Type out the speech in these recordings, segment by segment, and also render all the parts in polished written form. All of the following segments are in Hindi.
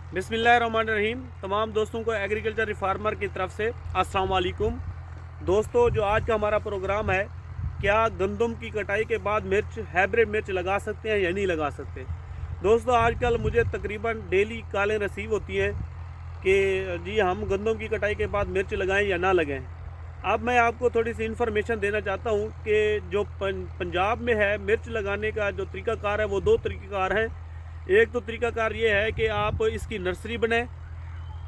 बिस्मिल्लाहिर्रहमानिर्रहीम। तमाम दोस्तों को एग्रीकल्चर रिफार्मर की तरफ से अस्सलाम वालेकुम। दोस्तों, जो आज का हमारा प्रोग्राम है, क्या गंदम की कटाई के बाद मिर्च हाइब्रिड मिर्च लगा सकते हैं या नहीं लगा सकते। दोस्तों, आजकल मुझे तकरीबन डेली कॉलें रिसीव होती हैं कि जी हम गंदम की कटाई के बाद मिर्च लगाएं या ना लगाएं। अब मैं आपको थोड़ी सी इन्फॉर्मेशन देना चाहता हूं कि जो पंजाब में है मिर्च लगाने का जो तरीक़ाकार है वो दो तरीक़ाकार हैं। एक तो तरीक़ाकार ये है कि आप इसकी नर्सरी बनाएं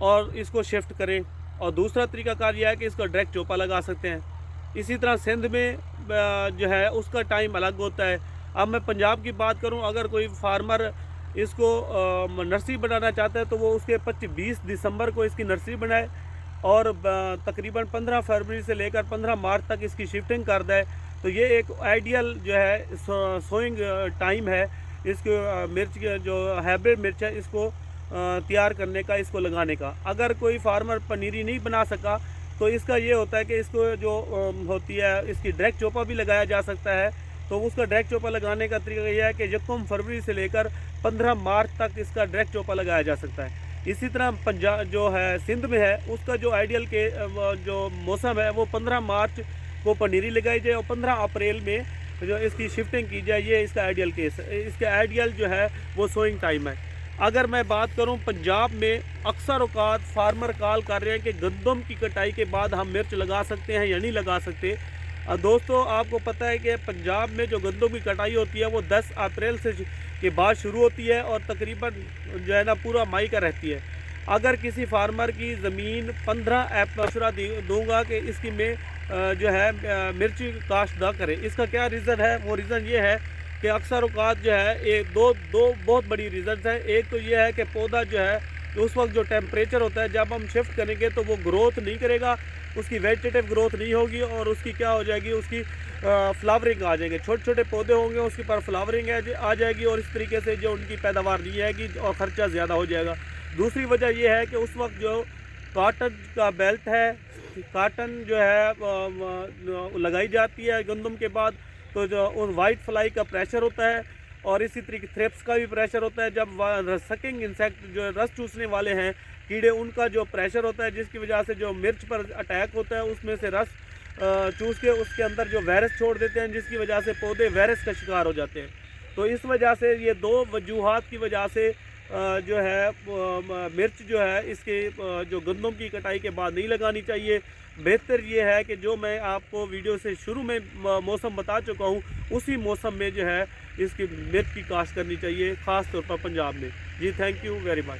और इसको शिफ्ट करें, और दूसरा तरीक़ाकार यह है कि इसका डायरेक्ट चोपा लगा सकते हैं। इसी तरह सिंध में जो है उसका टाइम अलग होता है। अब मैं पंजाब की बात करूं, अगर कोई फार्मर इसको नर्सरी बनाना चाहता है तो वो उसके 20 दिसंबर को इसकी नर्सरी बनाए और तकरीबन 15 फरवरी से लेकर 15 मार्च तक इसकी शिफ्टिंग कर दे। तो ये एक आइडियल जो है सोइंग टाइम है इसको मिर्च के जो हाइब्रिड मिर्च है इसको तैयार करने का, इसको लगाने का। अगर कोई फार्मर पनीरी नहीं बना सका तो इसका ये होता है कि इसको जो होती है इसकी डायरेक्ट चोपा भी लगाया जा सकता है। तो उसका डायरेक्ट चोपा लगाने का तरीका यह है कि 1 फरवरी से लेकर 15 मार्च तक इसका डायरेक्ट चोपा लगाया जा सकता है। इसी तरह पंजाब जो है सिंध में है उसका जो आइडियल के जो मौसम है वो 15 मार्च को पनीरी लगाई जाए और 15 अप्रैल में जो इसकी शिफ्टिंग की जाए। ये इसका आइडियल केस है, इसका आइडियल जो है वो सोइंग टाइम है। अगर मैं बात करूं, पंजाब में अक्सर औकात फार्मर कॉल कर रहे हैं कि गंदम की कटाई के बाद हम मिर्च लगा सकते हैं या नहीं लगा सकते। दोस्तों, आपको पता है कि पंजाब में जो गंदम की कटाई होती है वो 10 अप्रैल से के बाद शुरू होती है और तकरीबन जो है ना पूरा मई का रहती है। अगर किसी फार्मर की ज़मीन 15 अप्रैल दूंगा कि इसकी में जो है मिर्च काश्त ना करे। इसका क्या रीज़न है? वो रीज़न ये है कि अक्सर औकात जो है एक दो बहुत बड़ी रीज़न है। एक तो ये है कि पौधा जो है उस वक्त जो टेम्परेचर होता है जब हम शिफ्ट करेंगे तो वो ग्रोथ नहीं करेगा, उसकी वेजिटेटिव ग्रोथ नहीं होगी और उसकी क्या हो जाएगी, उसकी फ्लावरिंग आ जाएंगे, छोटे छोटे पौधे होंगे उसके पर फ्लावरिंग आ जाएगी और इस तरीके से जो उनकी पैदावार नहीं आएगी और ख़र्चा ज़्यादा हो जाएगा। दूसरी वजह यह है कि उस वक्त जो काटन का बेल्ट है, काटन जो है लगाई जाती है गंदम के बाद, तो जो उस वाइट फ्लाई का प्रेशर होता है और इसी तरीके थ्रिप्स का भी प्रेशर होता है। जब सकिंग इंसेक्ट जो रस चूसने वाले हैं कीड़े, उनका जो प्रेशर होता है जिसकी वजह से जो मिर्च पर अटैक होता है उसमें से रस चूस के उसके अंदर जो वायरस छोड़ देते हैं जिसकी वजह से पौधे वायरस का शिकार हो जाते हैं। तो इस वजह से ये दो वजूहात की वजह से जो है मिर्च जो है इसके जो गंदम की कटाई के बाद नहीं लगानी चाहिए। बेहतर ये है कि जो मैं आपको वीडियो से शुरू में मौसम बता चुका हूँ उसी मौसम में जो है इसकी मिर्च की काश्त करनी चाहिए, ख़ास तौर पर पंजाब में। जी, थैंक यू वेरी मच।